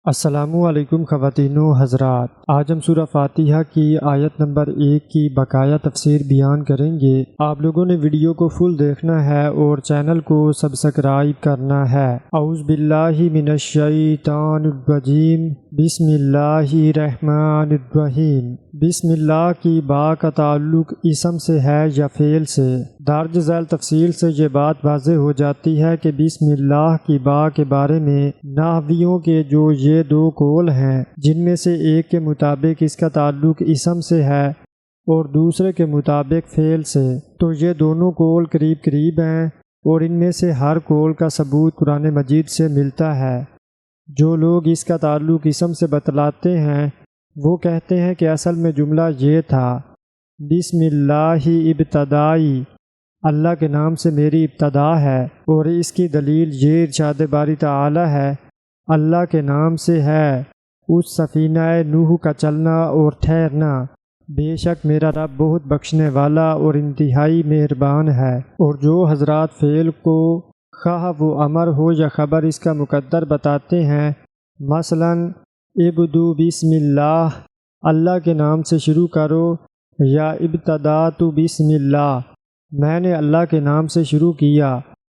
السلام علیکم خواتین و حضرات، آج ہم سورہ فاتحہ کی آیت نمبر 1 کی بقایا تفسیر بیان کریں گے۔ آپ لوگوں نے ویڈیو کو فل دیکھنا ہے اور چینل کو سبسکرائب کرنا ہے۔ اعوذ باللہ من الشیطان الرجیم، بسم اللہ الرحمن الرحیم۔ بسم اللہ کی با کا تعلق اسم سے ہے یا فعل سے؟ درج ذیل تفصیل سے یہ بات واضح ہو جاتی ہے کہ بسم اللہ کی با کے بارے میں نحویوں کے جو یہ دو قول ہیں، جن میں سے ایک کے مطابق اس کا تعلق اسم سے ہے اور دوسرے کے مطابق فعل سے، تو یہ دونوں قول قریب قریب ہیں اور ان میں سے ہر قول کا ثبوت قرآن مجید سے ملتا ہے۔ جو لوگ اس کا تعلق اسم سے بتلاتے ہیں وہ کہتے ہیں کہ اصل میں جملہ یہ تھا، بسم اللہ ابتدائی، اللہ کے نام سے میری ابتدا ہے، اور اس کی دلیل یہ ارشاد باری تعالی ہے، اللہ کے نام سے ہے اس سفینہ نوح کا چلنا اور ٹھہرنا، بے شک میرا رب بہت بخشنے والا اور انتہائی مہربان ہے۔ اور جو حضرات فعل کو خواہ وہ امر ہو یا خبر اس کا مقدر بتاتے ہیں، مثلا ابدو بسم اللہ، اللہ کے نام سے شروع کرو، یا ابتدات بسم اللہ، میں نے اللہ کے نام سے شروع کیا،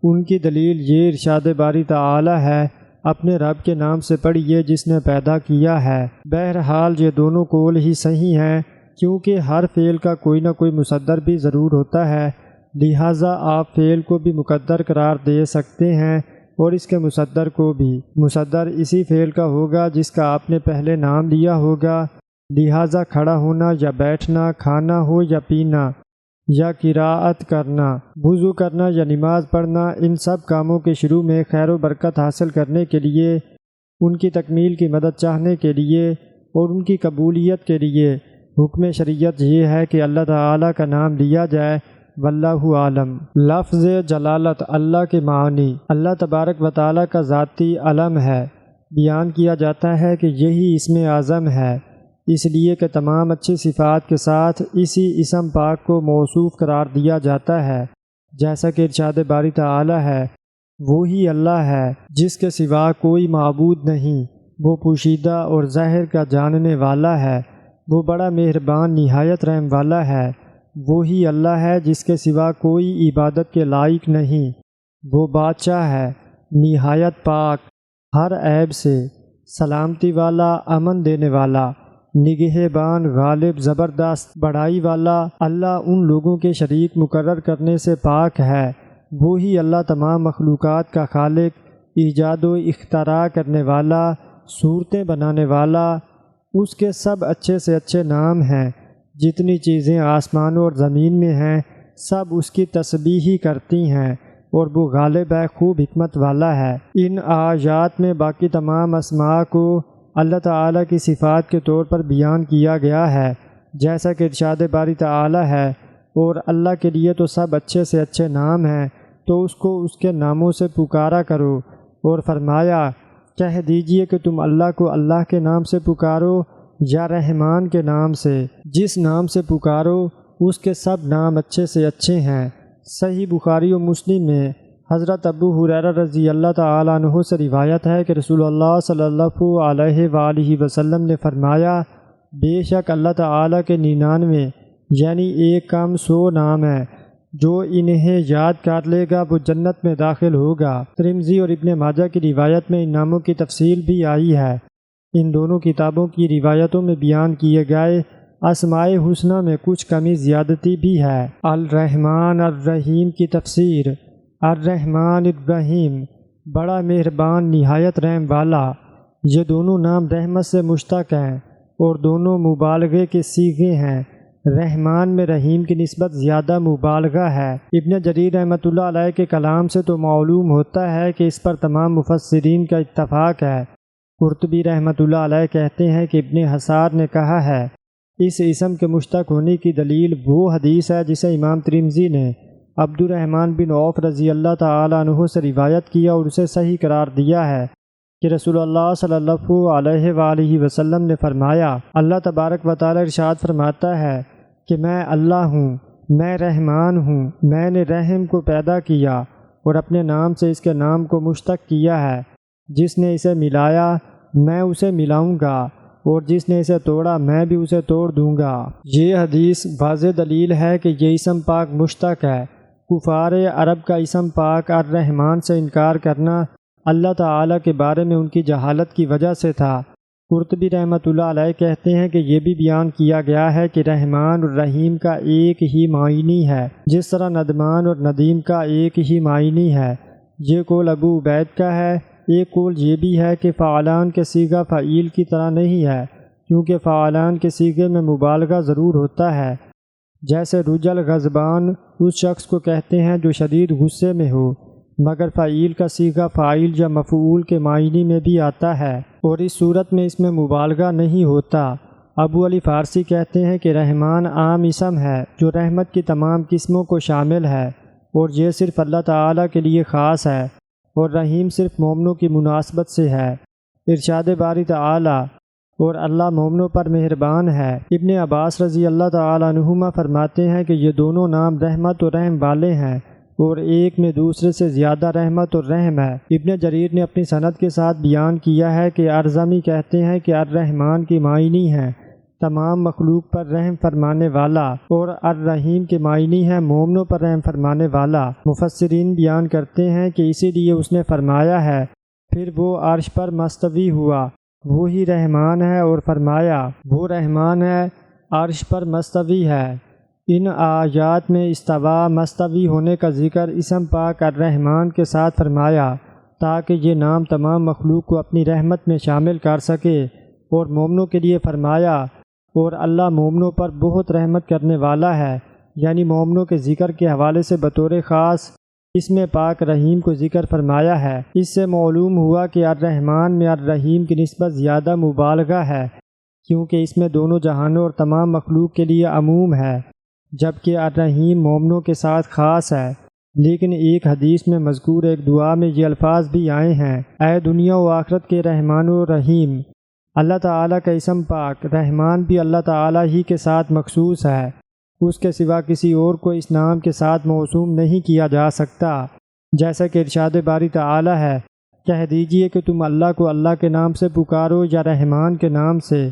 ان کی دلیل یہ ارشاد باری تعالی ہے، اپنے رب کے نام سے پڑھیے جس نے پیدا کیا ہے۔ بہرحال یہ دونوں قول ہی صحیح ہیں، کیونکہ ہر فعل کا کوئی نہ کوئی مصدر بھی ضرور ہوتا ہے، لہٰذا آپ فعل کو بھی مقدر قرار دے سکتے ہیں اور اس کے مصدر کو بھی۔ مصدر اسی فعل کا ہوگا جس کا آپ نے پہلے نام لیا ہوگا، لہٰذا کھڑا ہونا یا بیٹھنا، کھانا ہو یا پینا، یا قراءت کرنا، وضو کرنا یا نماز پڑھنا، ان سب کاموں کے شروع میں خیر و برکت حاصل کرنے کے لیے، ان کی تکمیل کی مدد چاہنے کے لیے اور ان کی قبولیت کے لیے حکم شریعت یہ ہے کہ اللہ تعالیٰ کا نام لیا جائے، واللہ عالم۔ لفظ جلالت اللہ کے معنی، اللہ تبارک و تعالیٰ کا ذاتی علم ہے۔ بیان کیا جاتا ہے کہ یہی اسم اعظم ہے، اس لیے کہ تمام اچھی صفات کے ساتھ اسی اسم پاک کو موصوف قرار دیا جاتا ہے، جیسا کہ ارشاد باری تعالی ہے، وہی اللہ ہے جس کے سوا کوئی معبود نہیں، وہ پوشیدہ اور ظاہر کا جاننے والا ہے، وہ بڑا مہربان نہایت رحم والا ہے، وہی اللہ ہے جس کے سوا کوئی عبادت کے لائق نہیں، وہ بادشاہ ہے نہایت پاک ہر عیب سے، سلامتی والا، امن دینے والا، نگہبان، غالب، زبردست، بڑائی والا۔ اللہ ان لوگوں کے شریک مقرر کرنے سے پاک ہے، وہی اللہ تمام مخلوقات کا خالق، ایجاد و اختراع کرنے والا، صورتیں بنانے والا۔ اس کے سب اچھے سے اچھے نام ہیں، جتنی چیزیں آسمانوں اور زمین میں ہیں سب اس کی تسبیح ہی کرتی ہیں، اور وہ غالب ہے، خوب حکمت والا ہے۔ ان آیات میں باقی تمام اسماء کو اللہ تعالیٰ کی صفات کے طور پر بیان کیا گیا ہے، جیسا کہ ارشاد باری تعالی ہے، اور اللہ کے لیے تو سب اچھے سے اچھے نام ہیں، تو اس کو اس کے ناموں سے پکارا کرو، اور فرمایا کہہ دیجئے کہ تم اللہ کو اللہ کے نام سے پکارو یا رحمان کے نام سے، جس نام سے پکارو اس کے سب نام اچھے سے اچھے ہیں۔ صحیح بخاری و مسلم میں حضرت ابو ہریرہ رضی اللہ تعالیٰ عنہ سے روایت ہے کہ رسول اللہ صلی اللہ علیہ وآلہ وسلم نے فرمایا، بے شک اللہ تعالیٰ کے 99 یعنی ایک کم 100 نام ہیں، جو انہیں یاد کر لے گا وہ جنت میں داخل ہوگا۔ ترمذی اور ابن ماجہ کی روایت میں ان ناموں کی تفصیل بھی آئی ہے۔ ان دونوں کتابوں کی روایتوں میں بیان کیے گئے اسماء حسنہ میں کچھ کمی زیادتی بھی ہے۔ الرحمن الرحیم کی تفسیر، الرحمن الرحیم، بڑا مہربان نہایت رحم والا۔ یہ دونوں نام رحمت سے مشتق ہیں اور دونوں مبالغے کے صیغے ہیں۔ رحمان میں رحیم کی نسبت زیادہ مبالغہ ہے۔ ابن جریر رحمۃ اللہ علیہ کے کلام سے تو معلوم ہوتا ہے کہ اس پر تمام مفسرین کا اتفاق ہے۔ قرطبی رحمۃ اللہ علیہ کہتے ہیں کہ ابن حسار نے کہا ہے، اس اسم کے مشتق ہونے کی دلیل وہ حدیث ہے جسے امام ترمذی نے عبد الرحمن بن عوف رضی اللہ تعالیٰ عنہ سے روایت کیا اور اسے صحیح قرار دیا ہے کہ رسول اللہ صلی اللہ علیہ وآلہ وسلم نے فرمایا، اللہ تبارک و تعالی ارشاد فرماتا ہے کہ میں اللہ ہوں، میں رحمان ہوں، میں نے رحم کو پیدا کیا اور اپنے نام سے اس کے نام کو مشتق کیا ہے، جس نے اسے ملایا میں اسے ملاؤں گا، اور جس نے اسے توڑا میں بھی اسے توڑ دوں گا۔ یہ حدیث واضح دلیل ہے کہ یہ اسم پاک مشتق ہے۔ کفار عرب کا اسم پاک الرحمن سے انکار کرنا اللہ تعالیٰ کے بارے میں ان کی جہالت کی وجہ سے تھا۔ قرطبی رحمۃ اللہ علیہ کہتے ہیں کہ یہ بھی بیان کیا گیا ہے کہ رحمان اور رحیم کا ایک ہی معنی ہے، جس طرح ندمان اور ندیم کا ایک ہی معنی ہے۔ یہ قول ابو عبید کا ہے۔ ایک قول یہ بھی ہے کہ فعلان کے صیغہ فعیل کی طرح نہیں ہے، کیونکہ فعلان کے صیغے میں مبالغہ ضرور ہوتا ہے، جیسے رجل غضبان اس شخص کو کہتے ہیں جو شدید غصے میں ہو، مگر فعیل کا صیغہ فاعل یا مفعول کے معنی میں بھی آتا ہے، اور اس صورت میں اس میں مبالغہ نہیں ہوتا۔ ابو علی فارسی کہتے ہیں کہ رحمان عام اسم ہے جو رحمت کی تمام قسموں کو شامل ہے، اور یہ صرف اللہ تعالیٰ کے لیے خاص ہے، اور رحیم صرف مومنوں کی مناسبت سے ہے۔ ارشاد باری تعالیٰ، اور اللہ مومنوں پر مہربان ہے۔ ابن عباس رضی اللہ تعالیٰ عنہما فرماتے ہیں کہ یہ دونوں نام رحمت اور رحم والے ہیں، اور ایک میں دوسرے سے زیادہ رحمت اور رحم ہے۔ ابن جریر نے اپنی سند کے ساتھ بیان کیا ہے کہ ارزمی کہتے ہیں کہ الرحمن کی معنی ہے تمام مخلوق پر رحم فرمانے والا، اور الرحیم کے معنی ہے مومنوں پر رحم فرمانے والا۔ مفسرین بیان کرتے ہیں کہ اسی لیے اس نے فرمایا ہے پھر وہ عرش پر مستوی ہوا، وہی رحمان ہے، اور فرمایا وہ رحمان ہے عرش پر مستوی ہے۔ ان آیات میں استوا مستوی ہونے کا ذکر اسم پاک الرحمن کے ساتھ فرمایا تاکہ یہ نام تمام مخلوق کو اپنی رحمت میں شامل کر سکے، اور مومنوں کے لیے فرمایا اور اللہ مومنوں پر بہت رحمت کرنے والا ہے، یعنی مومنوں کے ذکر کے حوالے سے بطور خاص اس میں پاک رحیم کو ذکر فرمایا ہے۔ اس سے معلوم ہوا کہ الرحمن میں الرحیم کی نسبت زیادہ مبالغہ ہے، کیونکہ اس میں دونوں جہانوں اور تمام مخلوق کے لیے عموم ہے، جبکہ الرحیم مومنوں کے ساتھ خاص ہے۔ لیکن ایک حدیث میں مذکور ایک دعا میں یہ الفاظ بھی آئے ہیں، اے دنیا و آخرت کے رحمان و رحیم۔ اللہ تعالیٰ کا اسم پاک رحمان بھی اللہ تعالیٰ ہی کے ساتھ مخصوص ہے، اس کے سوا کسی اور کو اس نام کے ساتھ موسوم نہیں کیا جا سکتا، جیسا کہ ارشاد باری تعالیٰ ہے کہہ دیجئے کہ تم اللہ کو اللہ کے نام سے پکارو یا رحمان کے نام سے،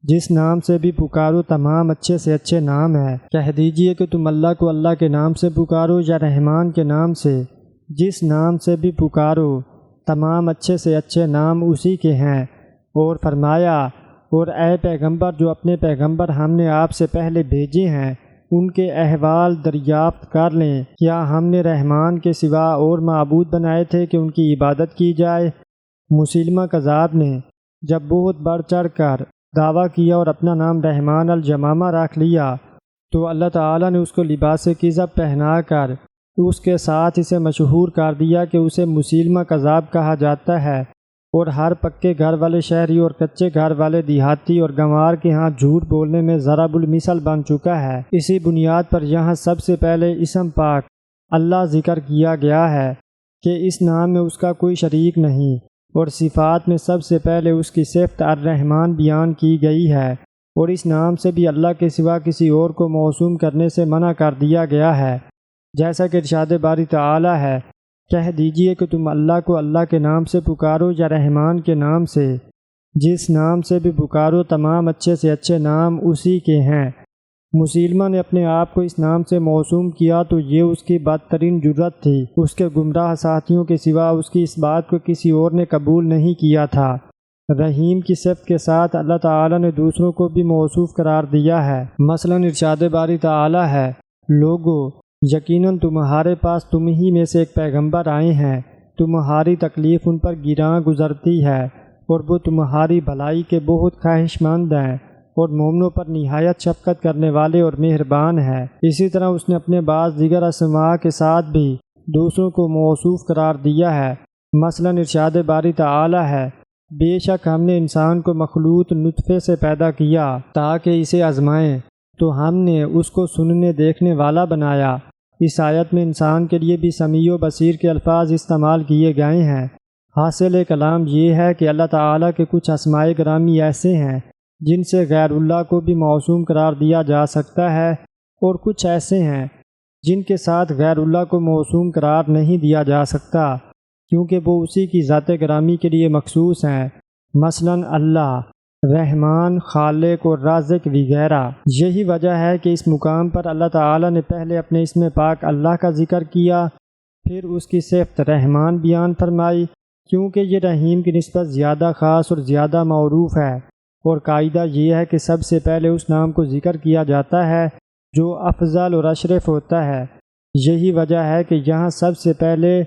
جس نام سے بھی پکارو تمام اچھے سے اچھے نام ہے۔ کہہ دیجئے کہ تم اللہ کو اللہ کے نام سے پکارو یا رحمان کے نام سے، جس نام سے بھی پکارو تمام اچھے سے اچھے نام اسی کے ہیں۔ اور فرمایا اور اے پیغمبر جو اپنے پیغمبر ہم نے آپ سے پہلے بھیجے ہیں ان کے احوال دریافت کر لیں، کیا ہم نے رحمان کے سوا اور معبود بنائے تھے کہ ان کی عبادت کی جائے؟ مسلمہ کذاب نے جب بہت بڑھ چڑھ کر دعویٰ کیا اور اپنا نام رحمان الجمامہ رکھ لیا تو اللہ تعالیٰ نے اس کو لباس کذب پہنا کر اس کے ساتھ اسے مشہور کر دیا کہ اسے مسلمہ کذاب کہا جاتا ہے، اور ہر پکے گھر والے شہری اور کچے گھر والے دیہاتی اور گنوار کے ہاں جھوٹ بولنے میں ضرب المثل بن چکا ہے۔ اسی بنیاد پر یہاں سب سے پہلے اسم پاک اللہ ذکر کیا گیا ہے کہ اس نام میں اس کا کوئی شریک نہیں، اور صفات میں سب سے پہلے اس کی صفت الرحمن بیان کی گئی ہے، اور اس نام سے بھی اللہ کے سوا کسی اور کو موسوم کرنے سے منع کر دیا گیا ہے، جیسا کہ ارشاد باری تعالیٰ ہے کہہ دیجئے کہ تم اللہ کو اللہ کے نام سے پکارو یا رحمان کے نام سے، جس نام سے بھی پکارو تمام اچھے سے اچھے نام اسی کے ہیں۔ مسلمہ نے اپنے آپ کو اس نام سے موسوم کیا تو یہ اس کی بدترین جرت تھی، اس کے گمراہ ساتھیوں کے سوا اس کی اس بات کو کسی اور نے قبول نہیں کیا تھا۔ رحیم کی صفت کے ساتھ اللہ تعالیٰ نے دوسروں کو بھی موصوف قرار دیا ہے، مثلا ارشاد باری تعالیٰ ہے لوگو یقیناً تمہارے پاس تم ہی میں سے ایک پیغمبر آئے ہیں، تمہاری تکلیف ان پر گراں گزرتی ہے اور وہ تمہاری بھلائی کے بہت خواہش مند ہیں، اور مومنوں پر نہایت شفقت کرنے والے اور مہربان ہے۔ اسی طرح اس نے اپنے بعض دیگر اسماء کے ساتھ بھی دوسروں کو موصوف قرار دیا ہے، مثلا ارشاد باری تعالیٰ ہے بے شک ہم نے انسان کو مخلوط نطفے سے پیدا کیا تاکہ اسے آزمائیں، تو ہم نے اس کو سننے دیکھنے والا بنایا۔ اس آیت میں انسان کے لیے بھی سمیع و بصیر کے الفاظ استعمال کیے گئے ہیں۔ حاصل کلام یہ ہے کہ اللہ تعالیٰ کے کچھ اسماء گرامی ایسے ہیں جن سے غیر اللہ کو بھی موسوم قرار دیا جا سکتا ہے، اور کچھ ایسے ہیں جن کے ساتھ غیر اللہ کو موسوم قرار نہیں دیا جا سکتا، کیونکہ وہ اسی کی ذات گرامی کے لیے مخصوص ہیں۔ مثلاً اللہ، رحمان، خالق اور رازق وغیرہ۔ یہی وجہ ہے کہ اس مقام پر اللہ تعالیٰ نے پہلے اپنے اسم پاک اللہ کا ذکر کیا، پھر اس کی صفت رحمان بیان فرمائی، کیونکہ یہ رحیم کی نسبت زیادہ خاص اور زیادہ معروف ہے، اور قاعدہ یہ ہے کہ سب سے پہلے اس نام کو ذکر کیا جاتا ہے جو افضل اور اشرف ہوتا ہے۔ یہی وجہ ہے کہ یہاں سب سے پہلے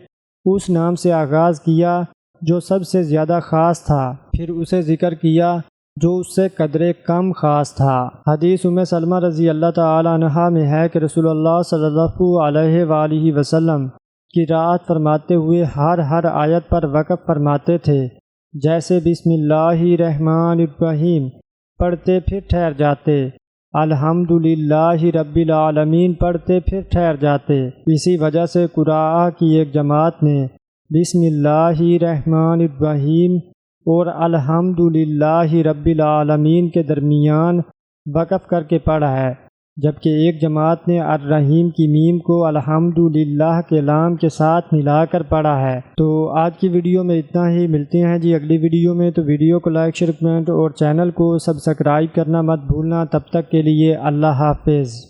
اس نام سے آغاز کیا جو سب سے زیادہ خاص تھا، پھر اسے ذکر کیا جو اس سے قدرے کم خاص تھا۔ حدیث سلمہ رضی اللہ تعالی عنہا میں ہے کہ رسول اللہ صلی اللہ علیہ وآلہ وسلم قرأت فرماتے ہوئے ہر آیت پر وقف فرماتے تھے، جیسے بسم اللہ الرحمن الرحیم پڑھتے پھر ٹھہر جاتے، الحمدللہ رب العالمین پڑھتے پھر ٹھہر جاتے۔ اسی وجہ سے قراء کی ایک جماعت نے بسم اللہ الرحمن الرحیم اور الحمدللہ رب العالمین کے درمیان وقف کر کے پڑھا ہے، جبکہ ایک جماعت نے الرحیم کی میم کو الحمدللہ کے لام کے ساتھ ملا کر پڑھا ہے۔ تو آج کی ویڈیو میں اتنا ہی، ملتے ہیں جی اگلی ویڈیو میں۔ تو ویڈیو کو لائک، شیئر، کمنٹ اور چینل کو سبسکرائب کرنا مت بھولنا۔ تب تک کے لیے اللہ حافظ۔